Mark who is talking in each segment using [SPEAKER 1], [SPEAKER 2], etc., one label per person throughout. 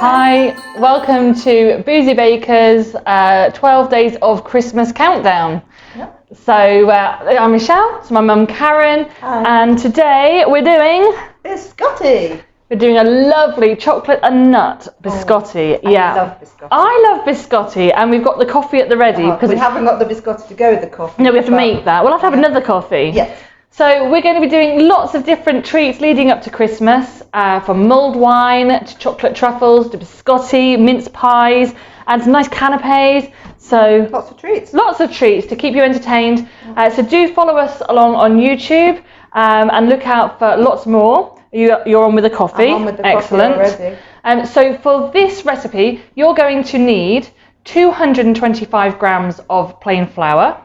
[SPEAKER 1] Hi, welcome to Boozy Baker's 12 Days of Christmas Countdown.
[SPEAKER 2] Yep.
[SPEAKER 1] So I'm Michelle, it's my mum Karen.
[SPEAKER 2] Hi.
[SPEAKER 1] And today we're doing
[SPEAKER 2] Biscotti.
[SPEAKER 1] We're doing a lovely chocolate and nut biscotti.
[SPEAKER 2] I love biscotti.
[SPEAKER 1] I love biscotti, and we've got the coffee at the ready because
[SPEAKER 2] we haven't got the biscotti to go with the coffee.
[SPEAKER 1] No, we have to make that. We'll have to have another coffee.
[SPEAKER 2] Yes.
[SPEAKER 1] So we're going to be doing lots of different treats leading up to Christmas, from mulled wine to chocolate truffles to biscotti, mince pies, and some nice canapes. So
[SPEAKER 2] lots of treats.
[SPEAKER 1] Lots of treats to keep you entertained. So do follow us along on YouTube and look out for lots more. You're on with the coffee.
[SPEAKER 2] I'm on with the
[SPEAKER 1] Excellent.
[SPEAKER 2] coffee already.
[SPEAKER 1] So for this recipe, you're going to need 225 grams of plain flour,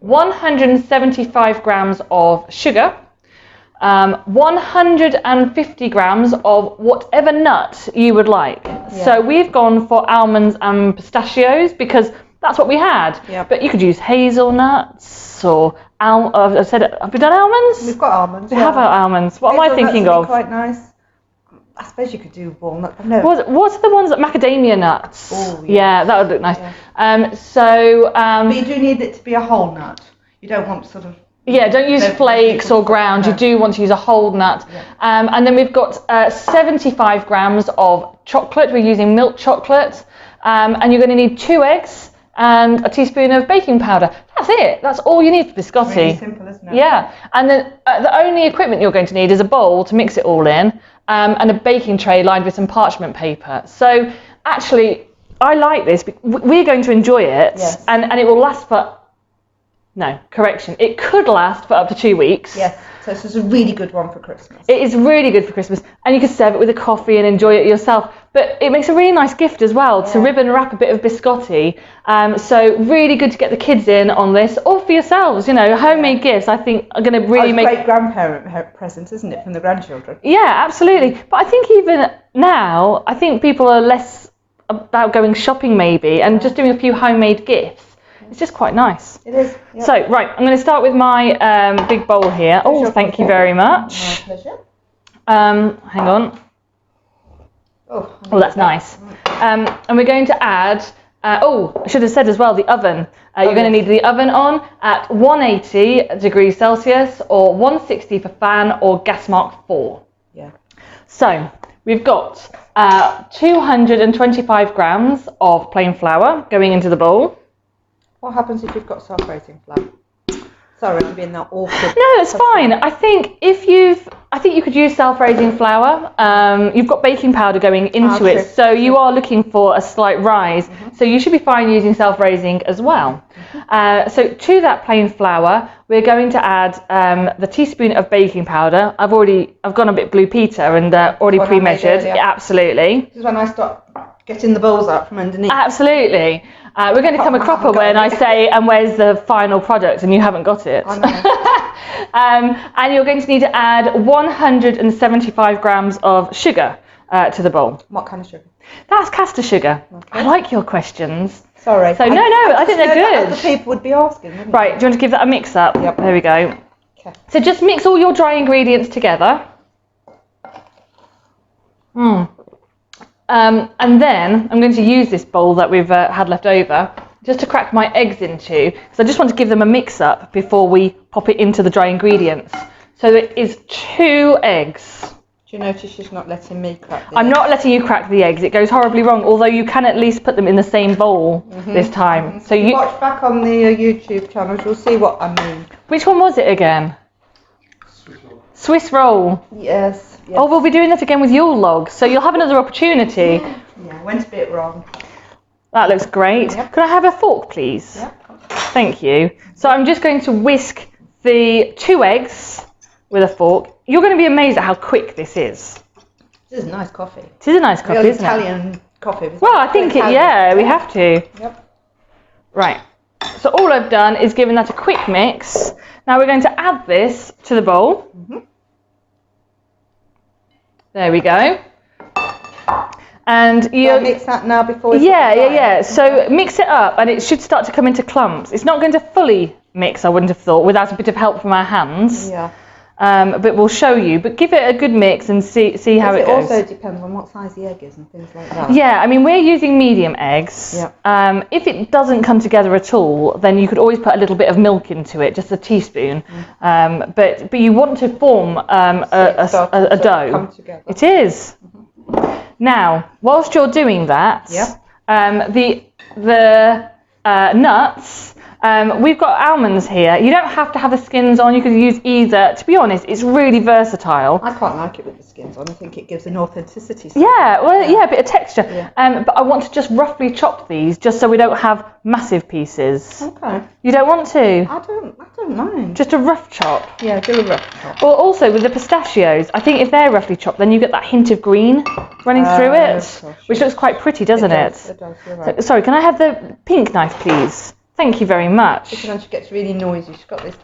[SPEAKER 1] 175 grams of sugar, 150 grams of whatever nut you would like. Yeah. So we've gone for almonds and pistachios because that's what we had.
[SPEAKER 2] Yep.
[SPEAKER 1] But you could use hazelnuts or have we done almonds?
[SPEAKER 2] We've got almonds.
[SPEAKER 1] We have our almonds. What am I thinking of?
[SPEAKER 2] Quite nice. I suppose you could do walnut. No.
[SPEAKER 1] What's the ones that macadamia nuts?
[SPEAKER 2] Oh,
[SPEAKER 1] yeah, that would look nice.
[SPEAKER 2] Yeah.
[SPEAKER 1] But
[SPEAKER 2] you do need it to be a whole nut. You don't want sort of.
[SPEAKER 1] Yeah, don't use flakes or ground. No. You do want to use a whole nut. Yeah. And then we've got 75 grams of chocolate. We're using milk chocolate. And you're going to need 2 eggs and a teaspoon of baking powder. That's it. That's all you need for biscotti.
[SPEAKER 2] Really simple, isn't it?
[SPEAKER 1] Yeah. And then the only equipment you're going to need is a bowl to mix it all in, and a baking tray lined with some parchment paper. So actually, I like this. We're going to enjoy it,
[SPEAKER 2] yes.
[SPEAKER 1] and it will last for. No, correction. It could last for up to 2 weeks.
[SPEAKER 2] Yes, so this is a really good one for Christmas.
[SPEAKER 1] It is really good for Christmas, and you can serve it with a coffee and enjoy it yourself. But it makes a really nice gift as well to ribbon wrap a bit of biscotti. So really good to get the kids in on this, or for yourselves. You know, homemade gifts. I think are going to really make
[SPEAKER 2] great grandparent present, isn't it, from the grandchildren?
[SPEAKER 1] Yeah, absolutely. But I think even now, I think people are less about going shopping maybe, and just doing a few homemade gifts. It's just quite nice.
[SPEAKER 2] It is. Yep.
[SPEAKER 1] So, right, I'm going to start with my big bowl here. Oh, thank you very much.
[SPEAKER 2] My pleasure.
[SPEAKER 1] Hang on.
[SPEAKER 2] Oh,
[SPEAKER 1] that's nice. And we're going to add, I should have said as well, the oven. You're going to need the oven on at 180 degrees Celsius or 160 for fan or gas mark 4.
[SPEAKER 2] Yeah.
[SPEAKER 1] So, we've got 225 grams of plain flour going into the bowl.
[SPEAKER 2] What happens if you've got self-raising flour? Sorry, I'm being that awkward.
[SPEAKER 1] No, it's fine. I think you could use self-raising flour. You've got baking powder going into it, so you are looking for a slight rise. Mm-hmm. So you should be fine using self-raising as well. Mm-hmm. So to that plain flour, we're going to add the teaspoon of baking powder. I've gone a bit Blue Peter and already pre-measured. Absolutely.
[SPEAKER 2] This is when I start getting the bowls out from underneath.
[SPEAKER 1] Absolutely. We're going to come a cropper when I say, and where's the final product, and you haven't got it.
[SPEAKER 2] I know.
[SPEAKER 1] And you're going to need to add 175 grams of sugar to the bowl.
[SPEAKER 2] What kind of sugar?
[SPEAKER 1] That's caster sugar. Okay. I like your questions.
[SPEAKER 2] Sorry.
[SPEAKER 1] So I think they're good.
[SPEAKER 2] Other people would be asking, wouldn't
[SPEAKER 1] Right, do you want to give that a mix up?
[SPEAKER 2] Yep.
[SPEAKER 1] There we go.
[SPEAKER 2] Okay.
[SPEAKER 1] So just mix all your dry ingredients together. And then I'm going to use this bowl that we've had left over just to crack my eggs into, because I just want to give them a mix up before we pop it into the dry ingredients. So it is 2 eggs.
[SPEAKER 2] Do you notice she's not letting me crack the eggs?
[SPEAKER 1] I'm not letting you crack the eggs. It goes horribly wrong, although you can at least put them in the same bowl this time.
[SPEAKER 2] Mm-hmm.
[SPEAKER 1] So you
[SPEAKER 2] watch back on the YouTube channels, you'll see what I mean.
[SPEAKER 1] Which one was it again? Swiss roll.
[SPEAKER 2] Yes.
[SPEAKER 1] Oh, we'll be doing that again with Yule log, so you'll have another opportunity.
[SPEAKER 2] Yeah, went a bit wrong.
[SPEAKER 1] That looks great. Yep. Could I have a fork, please?
[SPEAKER 2] Yep.
[SPEAKER 1] Thank you. So I'm just going to whisk the 2 eggs with a fork. You're going to be amazed at how quick this is.
[SPEAKER 2] This is a nice coffee.
[SPEAKER 1] It is a nice coffee, isn't
[SPEAKER 2] Italian coffee.
[SPEAKER 1] Well, I think we have to.
[SPEAKER 2] Yep.
[SPEAKER 1] Right. So all I've done is given that a quick mix. Now we're going to add this to the bowl. Mm-hmm. There we go. And you
[SPEAKER 2] mix that now before we
[SPEAKER 1] So mix it up and it should start to come into clumps. It's not going to fully mix, I wouldn't have thought, without a bit of help from our hands.
[SPEAKER 2] Yeah.
[SPEAKER 1] but we'll show you. But give it a good mix and see how it goes.
[SPEAKER 2] It also depends on what size the egg is and things like that.
[SPEAKER 1] Yeah, I mean, we're using medium eggs.
[SPEAKER 2] Yeah.
[SPEAKER 1] If it doesn't come together at all, then you could always put a little bit of milk into it, just a teaspoon. But you want to form a dough.
[SPEAKER 2] Come together.
[SPEAKER 1] It is. Now, whilst you're doing that, the nuts. We've got almonds here. You don't have to have the skins on. You could use either. To be honest, it's really versatile.
[SPEAKER 2] I quite like it with the skins on. I think it gives an authenticity.
[SPEAKER 1] Yeah, well, yeah, a bit of texture. Yeah. But I want to just roughly chop these, just so we don't have massive pieces.
[SPEAKER 2] Okay.
[SPEAKER 1] You don't want to?
[SPEAKER 2] I don't mind.
[SPEAKER 1] Just a rough chop.
[SPEAKER 2] Yeah, do a rough chop.
[SPEAKER 1] Well, also with the pistachios, I think if they're roughly chopped, then you get that hint of green running through it, which looks quite pretty, doesn't it?
[SPEAKER 2] It does. You're right.
[SPEAKER 1] Sorry, can I have the pink knife, please? Thank you very much.
[SPEAKER 2] Because when she gets really noisy, she's got this.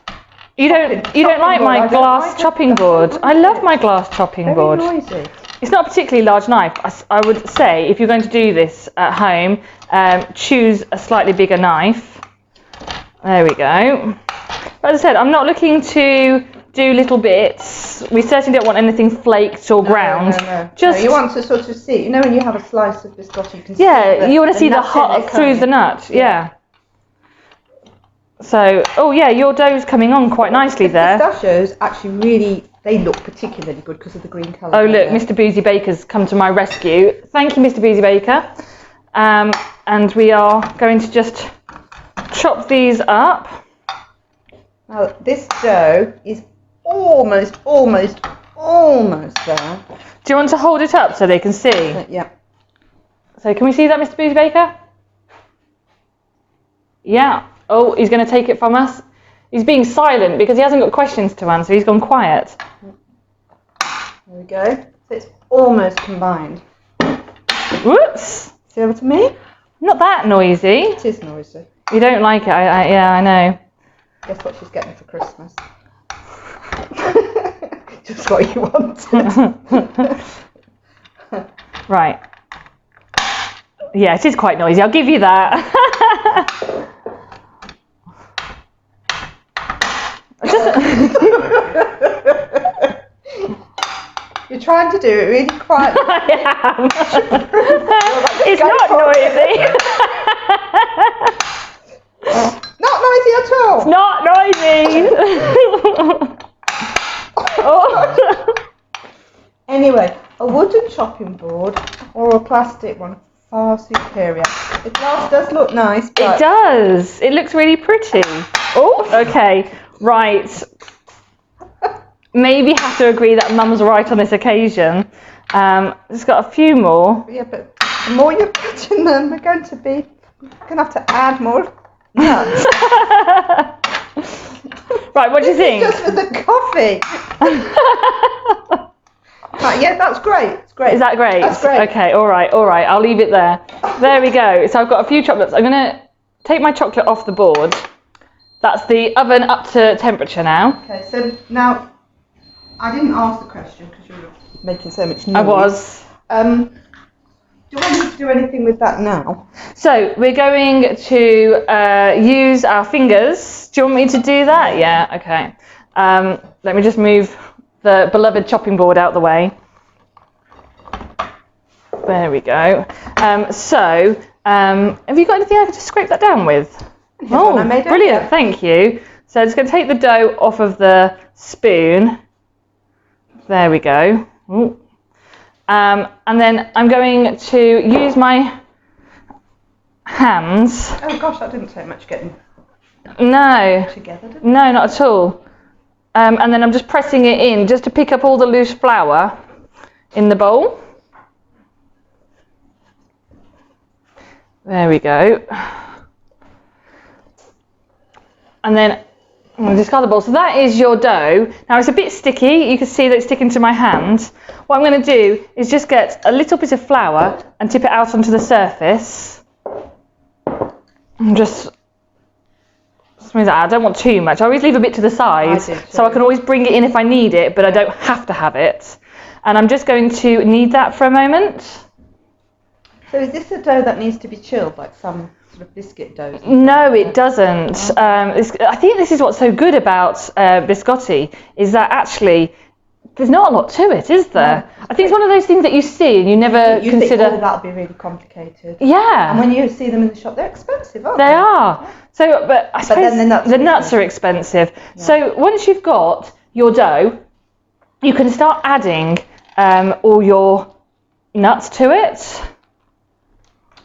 [SPEAKER 1] You don't like my glass chopping board? I love my glass chopping board.
[SPEAKER 2] Very noisy.
[SPEAKER 1] It's not a particularly large knife. I would say if you're going to do this at home, choose a slightly bigger knife. There we go. But as I said, I'm not looking to do little bits. We certainly don't want anything flaked or ground.
[SPEAKER 2] No.
[SPEAKER 1] Just
[SPEAKER 2] you want to sort of see. You know when you have a slice of biscotti, you can see.
[SPEAKER 1] Yeah, you want to see the hot through the nut. Yeah. So, oh yeah, your dough's coming on quite nicely there.
[SPEAKER 2] Pistachios actually they look particularly good because of the green colour.
[SPEAKER 1] Oh look, Mr. Boozy Baker's come to my rescue. Thank you, Mr. Boozy Baker. And we are going to just chop these up.
[SPEAKER 2] Now this dough is almost there.
[SPEAKER 1] Do you want to hold it up so they can see?
[SPEAKER 2] Yeah.
[SPEAKER 1] So can we see that, Mr. Boozy Baker? Yeah. Oh, he's going to take it from us. He's being silent because he hasn't got questions to answer. He's gone quiet.
[SPEAKER 2] There we go. So it's almost combined.
[SPEAKER 1] Whoops.
[SPEAKER 2] See over to me?
[SPEAKER 1] Not that noisy.
[SPEAKER 2] It is noisy.
[SPEAKER 1] You don't like it? Yeah, I know.
[SPEAKER 2] Guess what she's getting for Christmas? Just what you wanted.
[SPEAKER 1] Right. Yeah, it is quite noisy. I'll give you that.
[SPEAKER 2] You're trying to do it really quietly.
[SPEAKER 1] I am. It's not noisy.
[SPEAKER 2] Not noisy at all.
[SPEAKER 1] It's not noisy. Oh.
[SPEAKER 2] Anyway, a wooden chopping board or a plastic one, far superior. The glass does look nice, but
[SPEAKER 1] It does. It looks really pretty. Oh, okay. Right. Maybe have to agree that Mum's right on this occasion. Just got a few more.
[SPEAKER 2] yeah, but the more you're cutting them, we're going to have to add more nuts.
[SPEAKER 1] Right, what do you think?
[SPEAKER 2] Just for the coffee. Right, yeah, that's great. It's great.
[SPEAKER 1] Is that great?
[SPEAKER 2] That's great.
[SPEAKER 1] Okay, all right. I'll leave it there. There we go. So I've got a few chocolates. I'm going to take my chocolate off the board. That's the oven up to temperature now.
[SPEAKER 2] Okay, so now, I didn't ask the question because you were making so much noise.
[SPEAKER 1] I was.
[SPEAKER 2] Do I need to do anything with that now?
[SPEAKER 1] So we're going to use our fingers. Do you want me to do that? Yeah, okay. Let me just move the beloved chopping board out the way. There we go. Have you got anything I could just scrape that down with? Oh, brilliant, thank you. So I'm just going to take the dough off of the spoon. There we go. Ooh. And then I'm going to use my hands.
[SPEAKER 2] Oh gosh, that didn't take much getting together, did it?
[SPEAKER 1] No, not at all. And then I'm just pressing it in just to pick up all the loose flour in the bowl. There we go. And then I'm going to discard the bowl. So that is your dough. Now it's a bit sticky. You can see that it's sticking to my hand. What I'm going to do is just get a little bit of flour and tip it out onto the surface. And just smooth that out. I don't want too much. I always leave a bit to the side so I can always bring it in if I need it, but I don't have to have it. And I'm just going to knead that for a moment.
[SPEAKER 2] So is this a dough that needs to be chilled, like some sort of biscuit doughs.
[SPEAKER 1] No, it doesn't. I think this is what's so good about biscotti, is that actually there's not a lot to it, is there?
[SPEAKER 2] No.
[SPEAKER 1] I think it's one of those things that you see and you never
[SPEAKER 2] You
[SPEAKER 1] consider.
[SPEAKER 2] think, that'll be really complicated.
[SPEAKER 1] Yeah.
[SPEAKER 2] And when you see them in the shop, they're expensive, aren't
[SPEAKER 1] They
[SPEAKER 2] they?
[SPEAKER 1] are. So, but I suppose
[SPEAKER 2] then
[SPEAKER 1] the nuts are expensive. Yeah. So once you've got your dough, you can start adding all your nuts to it.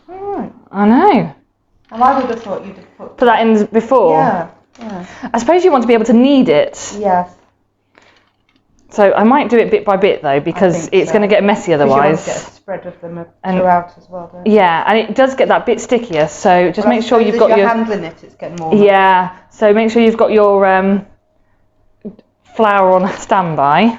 [SPEAKER 2] Right.
[SPEAKER 1] I know.
[SPEAKER 2] And I would have thought you'd have put
[SPEAKER 1] that in before.
[SPEAKER 2] Yeah.
[SPEAKER 1] I suppose you want to be able to knead it.
[SPEAKER 2] Yes.
[SPEAKER 1] So I might do it bit by bit though, because it's going to get messy otherwise.
[SPEAKER 2] You want to get a spread of them throughout as well, don't you?
[SPEAKER 1] Yeah, and it does get that bit stickier. So just make sure you've got your
[SPEAKER 2] handling it. It's getting more.
[SPEAKER 1] Yeah. So make sure you've got your flour on standby.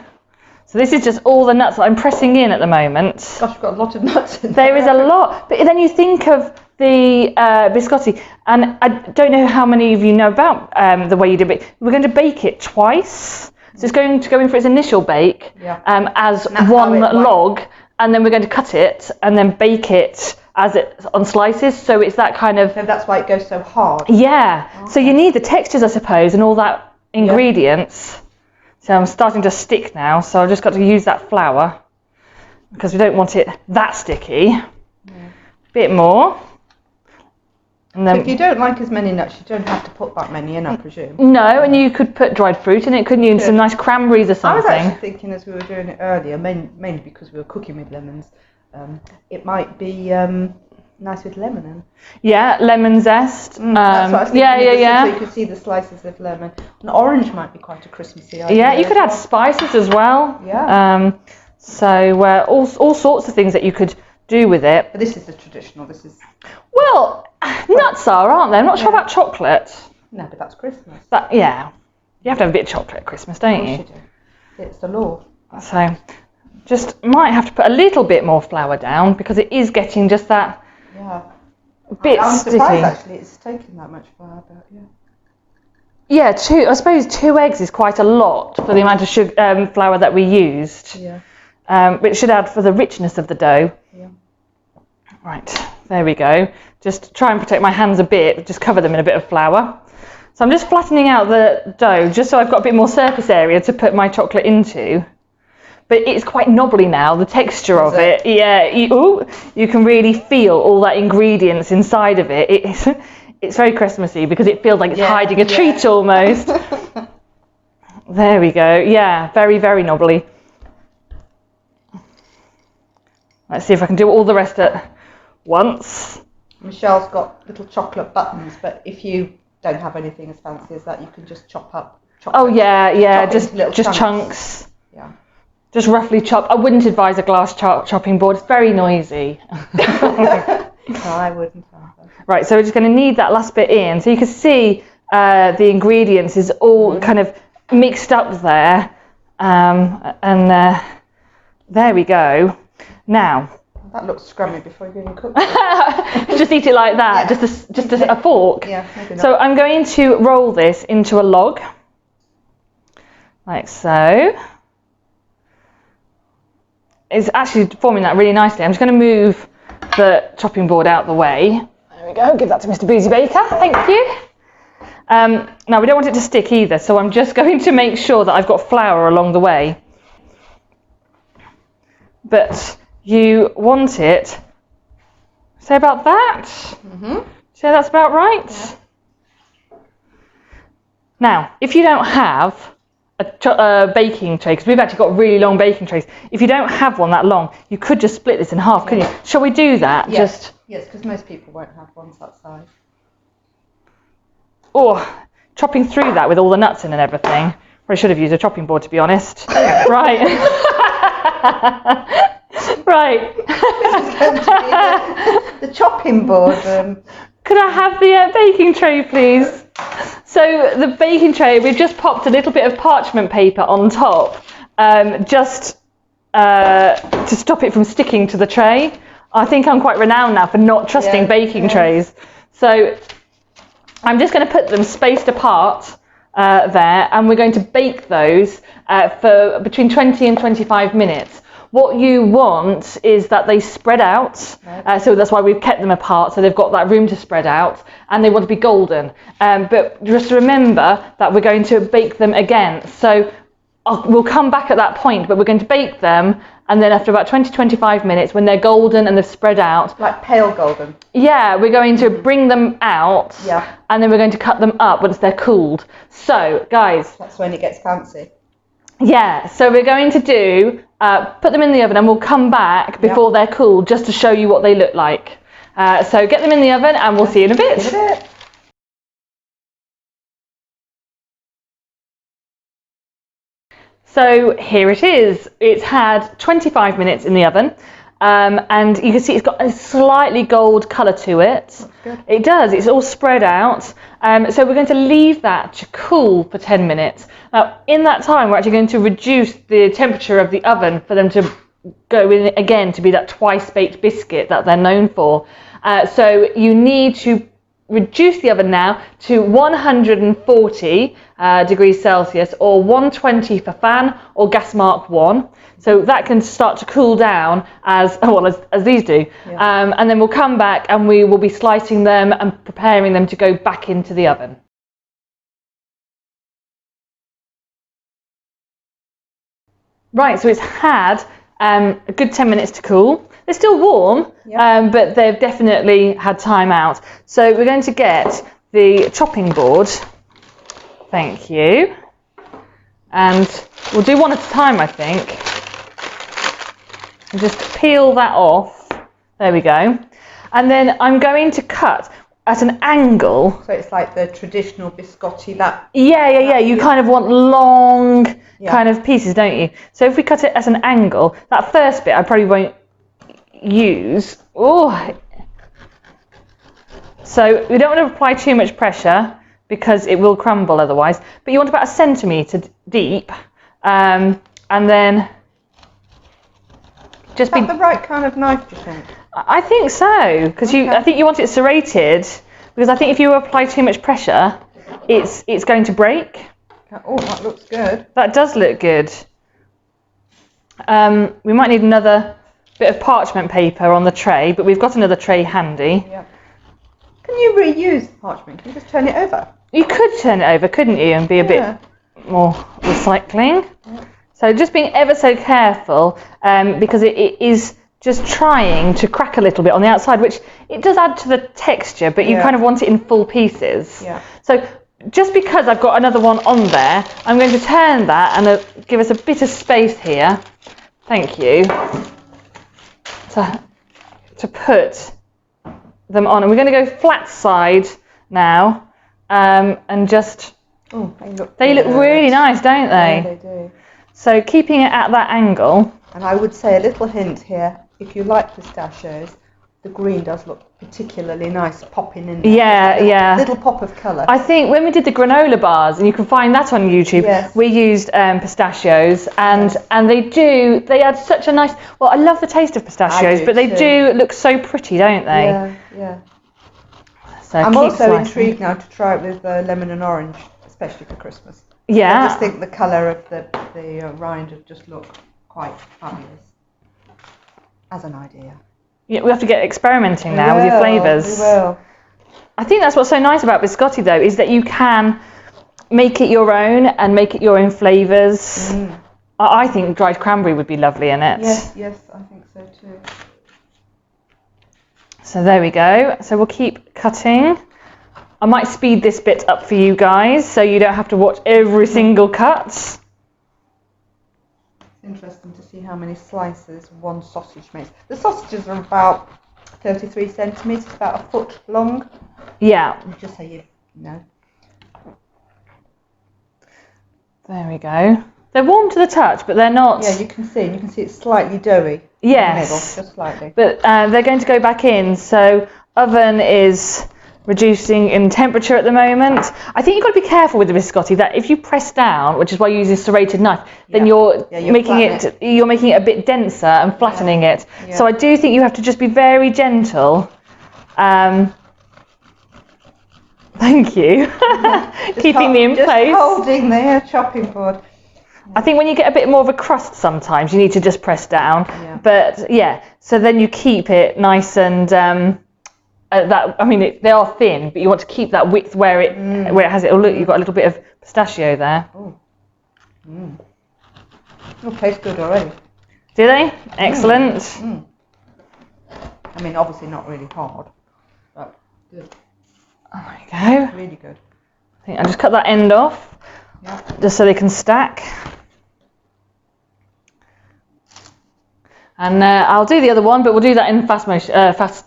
[SPEAKER 1] So this is just all the nuts that I'm pressing in at the moment.
[SPEAKER 2] Gosh, we've got a lot of nuts in
[SPEAKER 1] there. There is a lot. But then you think of the biscotti, and I don't know how many of you know about the way you do it. We're going to bake it twice. So it's going to go in for its initial bake as one log, and then we're going to cut it and then bake it as it's on slices. So it's that kind of...
[SPEAKER 2] So that's why it goes so hard.
[SPEAKER 1] Yeah. Okay. So you need the textures, I suppose, and all that ingredients. So I'm starting to stick now, so I've just got to use that flour because we don't want it that sticky. Bit more. And then,
[SPEAKER 2] if you don't like as many nuts, you don't have to put that many in, I presume.
[SPEAKER 1] No, and you could put dried fruit in it, couldn't you? And some nice cranberries or something.
[SPEAKER 2] I was actually thinking as we were doing it earlier, mainly because we were cooking with lemons, it might be nice with lemon in.
[SPEAKER 1] Yeah, lemon zest.
[SPEAKER 2] That's what I was thinking.
[SPEAKER 1] Yeah.
[SPEAKER 2] So you could see the slices of lemon. An orange might be quite a Christmassy idea.
[SPEAKER 1] Yeah, you could add spices as well.
[SPEAKER 2] Yeah.
[SPEAKER 1] So all sorts of things that you could do with it.
[SPEAKER 2] But this is the traditional. This is.
[SPEAKER 1] Well, nuts are, aren't they? I'm not sure about chocolate.
[SPEAKER 2] No, but that's Christmas.
[SPEAKER 1] You have to have a bit of chocolate at Christmas, don't you?
[SPEAKER 2] It's the law.
[SPEAKER 1] So, just might have to put a little bit more flour down because it is getting just that bit
[SPEAKER 2] I'm
[SPEAKER 1] sticky.
[SPEAKER 2] surprised actually it's taken that much flour, but
[SPEAKER 1] Yeah, I suppose 2 eggs is quite a lot for the amount of flour that we used.
[SPEAKER 2] Yeah.
[SPEAKER 1] But it should add for the richness of the dough.
[SPEAKER 2] Yeah.
[SPEAKER 1] Right, there we go. Just try and protect my hands a bit, just cover them in a bit of flour. So I'm just flattening out the dough just so I've got a bit more surface area to put my chocolate into. But it's quite knobbly now, the texture of it. Yeah, you can really feel all that ingredients inside of it. It's very Christmassy because it feels like it's hiding a treat almost. There we go. Yeah, very, very knobbly. Let's see if I can do all the rest at once.
[SPEAKER 2] Michelle's got little chocolate buttons, but if you don't have anything as fancy as that, you can just chop up chocolate.
[SPEAKER 1] Oh yeah, just chunks.
[SPEAKER 2] Yeah.
[SPEAKER 1] Just roughly chop. I wouldn't advise a glass chopping board. It's very noisy.
[SPEAKER 2] No, I wouldn't either.
[SPEAKER 1] Right, so we're just going to knead that last bit in. So you can see the ingredients is all kind of mixed up there. There we go. Now.
[SPEAKER 2] That looks scrummy before you go and cook.
[SPEAKER 1] Just eat it like that, just a fork.
[SPEAKER 2] Yeah, maybe not.
[SPEAKER 1] So I'm going to roll this into a log, like so. It's actually forming that really nicely. I'm just going to move the chopping board out the way. There we go, give that to Mr. Boozy Baker, thank you. Now we don't want it to stick either, so I'm just going to make sure that I've got flour along the way. But you want it, say about that? Say that's about right? Yeah. Now, if you don't have a baking tray, because we've actually got really long baking trays, if you don't have one that long, you could just split this in half, couldn't you? Shall we do that?
[SPEAKER 2] Yes, because most people won't have ones that size.
[SPEAKER 1] Or chopping through that with all the nuts in and everything. Probably should have used a chopping board, to be honest. Right. Right.
[SPEAKER 2] The chopping board.
[SPEAKER 1] Could I have the baking tray, please? So the baking tray, we've just popped a little bit of parchment paper on top, just to stop it from sticking to the tray. I think I'm quite renowned now for not trusting baking trays. So I'm just going to put them spaced apart there, and we're going to bake those for between 20 and 25 minutes. What you want is that they spread out, so that's why we've kept them apart, so they've got that room to spread out, and they want to be golden. But just remember that we're going to bake them again. So we'll come back at that point, but we're going to bake them, and then after about 20-25 minutes, when they're golden and they've spread out,
[SPEAKER 2] like pale golden.
[SPEAKER 1] Yeah, we're going to bring them out, and then we're going to cut them up once they're cooled. So, guys,
[SPEAKER 2] that's when it gets fancy.
[SPEAKER 1] Yeah, so we're going to do put them in the oven, and we'll come back before they're cooled just to show you what they look like. So get them in the oven, and we'll see you in a bit. So here it is. It's had 25 minutes in the oven, and you can see it's got a slightly gold colour to it. That's good. It does, it's all spread out. So we're going to leave that to cool for 10 minutes. Now, in that time, we're actually going to reduce the temperature of the oven for them to go in again to be that twice-baked biscuit that they're known for. So you need to reduce the oven now to 140 degrees Celsius, or 120 for fan or gas mark 1. So that can start to cool down as these do. And then we'll come back and we will be slicing them and preparing them to go back into the oven. Right, so it's had a good 10 minutes to cool. They're still warm, but they've definitely had time out. So we're going to get the chopping board. Thank you. And we'll do one at a time, I think. And just peel that off. There we go. And then I'm going to cut at an angle.
[SPEAKER 2] So it's like the traditional biscotti that.
[SPEAKER 1] Yeah. You kind of want long kind of pieces, don't you? So if we cut it at an angle, that first bit I probably won't use. So we don't want to apply too much pressure because it will crumble otherwise, but you want about 1 centimetre deep, and then just
[SPEAKER 2] the right kind of knife, do you think?
[SPEAKER 1] I think so, because I think you want it serrated, because I think if you apply too much pressure, it's going to break.
[SPEAKER 2] Oh, that looks good.
[SPEAKER 1] That does look good. We might need another bit of parchment paper on the tray, but we've got another tray handy.
[SPEAKER 2] Yeah. Can you reuse parchment? Can you just turn it over?
[SPEAKER 1] You could turn it over, couldn't you, and be a bit more recycling. Yeah. So just being ever so careful, because it is just trying to crack a little bit on the outside, which it does add to the texture, but you kind of want it in full pieces. Yeah. So just because I've got another one on there, I'm going to turn that and give us a bit of space here. Thank you. To put them on, and we're going to go flat side now, and just they look really nice, don't they?
[SPEAKER 2] Yeah, they do.
[SPEAKER 1] So keeping it at that angle.
[SPEAKER 2] And I would say a little hint here, if you like pistachios, the green does look particularly nice popping in there.
[SPEAKER 1] Yeah.
[SPEAKER 2] Little pop of colour.
[SPEAKER 1] I think when we did the granola bars, and you can find that on YouTube, we used pistachios, and they add such a nice, well, I love the taste of pistachios, but they do look so pretty, don't they?
[SPEAKER 2] Yeah.
[SPEAKER 1] So
[SPEAKER 2] I'm also intrigued now to try it with lemon and orange, especially for Christmas.
[SPEAKER 1] Yeah.
[SPEAKER 2] I just think the colour of the rind would just look quite fabulous as an idea.
[SPEAKER 1] Yeah, we have to get experimenting now with your flavours.
[SPEAKER 2] We will.
[SPEAKER 1] I think that's what's so nice about biscotti, though, is that you can make it your own and make it your own flavours. I think dried cranberry would be lovely in it.
[SPEAKER 2] Yes, I think so too.
[SPEAKER 1] So there we go. So we'll keep cutting. I might speed this bit up for you guys so you don't have to watch every single cut.
[SPEAKER 2] It's interesting to see how many slices one sausage makes. The sausages are about 33 centimetres, about a foot long.
[SPEAKER 1] Yeah.
[SPEAKER 2] Just so you know.
[SPEAKER 1] There we go. They're warm to the touch, but they're not.
[SPEAKER 2] Yeah, you can see it's slightly doughy.
[SPEAKER 1] Yes.
[SPEAKER 2] In the middle, just slightly.
[SPEAKER 1] But they're going to go back in. So oven is reducing in temperature at the moment. I think you've got to be careful with the biscotti that if you press down, which is why you use a serrated knife, then you're making it a bit denser and flattening it. Yeah. So I do think you have to just be very gentle. Thank you. Keeping me in place.
[SPEAKER 2] Just holding the chopping board.
[SPEAKER 1] I think when you get a bit more of a crust sometimes you need to just press down.
[SPEAKER 2] Yeah.
[SPEAKER 1] But yeah, so then you keep it nice and they are thin, but you want to keep that width where it has it. Oh look, you've got a little bit of pistachio there.
[SPEAKER 2] Oh. It tastes good already.
[SPEAKER 1] Do they? Excellent.
[SPEAKER 2] I mean, obviously not really hard, but good.
[SPEAKER 1] There you go.
[SPEAKER 2] Really good.
[SPEAKER 1] I think I'll just cut that end off, just so they can stack. And I'll do the other one, but we'll do that in fast motion. Fast.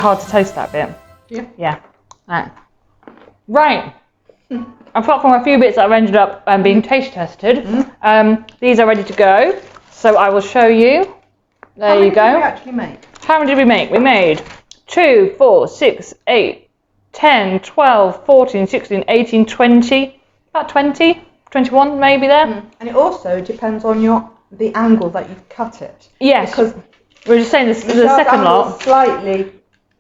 [SPEAKER 1] Hard to toast that bit. Yeah. Right. Apart from a few bits that I've ended up being taste tested, these are ready to go. So I will show you. There you go.
[SPEAKER 2] How many did we actually make?
[SPEAKER 1] How many did we make? We made 2, 4, 6, 8, 10, 12, 14, 16, 18, 20. About 20, 21 maybe there.
[SPEAKER 2] And it also depends on the angle that you've cut it.
[SPEAKER 1] Yes.
[SPEAKER 2] Because
[SPEAKER 1] we're just saying this, the second lot.
[SPEAKER 2] Slightly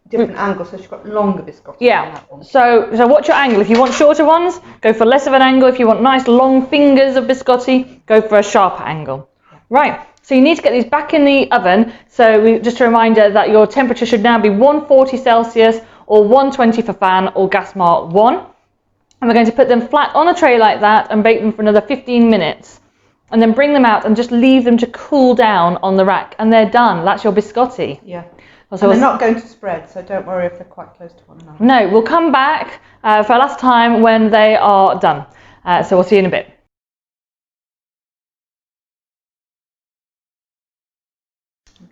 [SPEAKER 2] different angle, so she's got longer biscotti.
[SPEAKER 1] Yeah. So watch your angle. If you want shorter ones, go for less of an angle. If you want nice long fingers of biscotti, go for a sharper angle. Right. So you need to get these back in the oven. So just a reminder that your temperature should now be 140 Celsius or 120 for fan or gas mark 1. And we're going to put them flat on a tray like that and bake them for another 15 minutes. And then bring them out and just leave them to cool down on the rack. And they're done. That's your biscotti.
[SPEAKER 2] Yeah.
[SPEAKER 1] So
[SPEAKER 2] they're not going to spread, so don't worry if they're quite close to one another.
[SPEAKER 1] No, we'll come back for a last time when they are done. So we'll see you in a bit.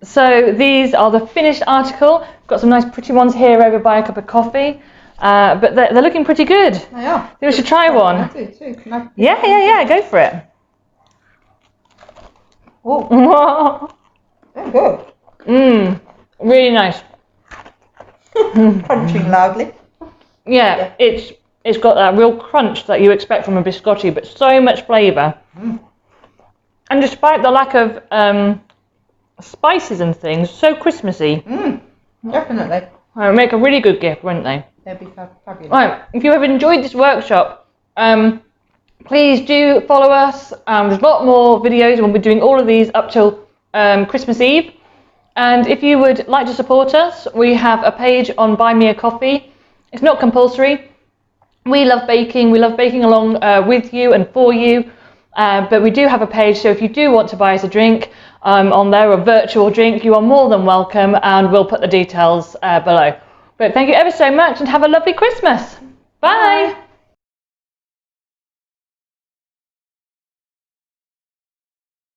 [SPEAKER 1] So these are the finished article. Got some nice pretty ones here over by a cup of coffee. But they're looking pretty good.
[SPEAKER 2] They are.
[SPEAKER 1] Think we should try one.
[SPEAKER 2] I do too. Can I?
[SPEAKER 1] Yeah, go for it.
[SPEAKER 2] Oh, they're good.
[SPEAKER 1] Really nice.
[SPEAKER 2] Crunching loudly.
[SPEAKER 1] Yeah, it's got that real crunch that you expect from a biscotti, but so much flavour. And despite the lack of spices and things, so Christmassy.
[SPEAKER 2] Definitely.
[SPEAKER 1] Make a really good gift, wouldn't they?
[SPEAKER 2] They'd be fabulous.
[SPEAKER 1] Right, if you have enjoyed this workshop, please do follow us. There's a lot more videos, and we'll be doing all of these up till Christmas Eve. And if you would like to support us, we have a page on Buy Me a Coffee. It's not compulsory. We love baking. We love baking along with you and for you. But we do have a page, so if you do want to buy us a drink on there, a virtual drink, you are more than welcome, and we'll put the details below. But thank you ever so much, and have a lovely Christmas. Bye.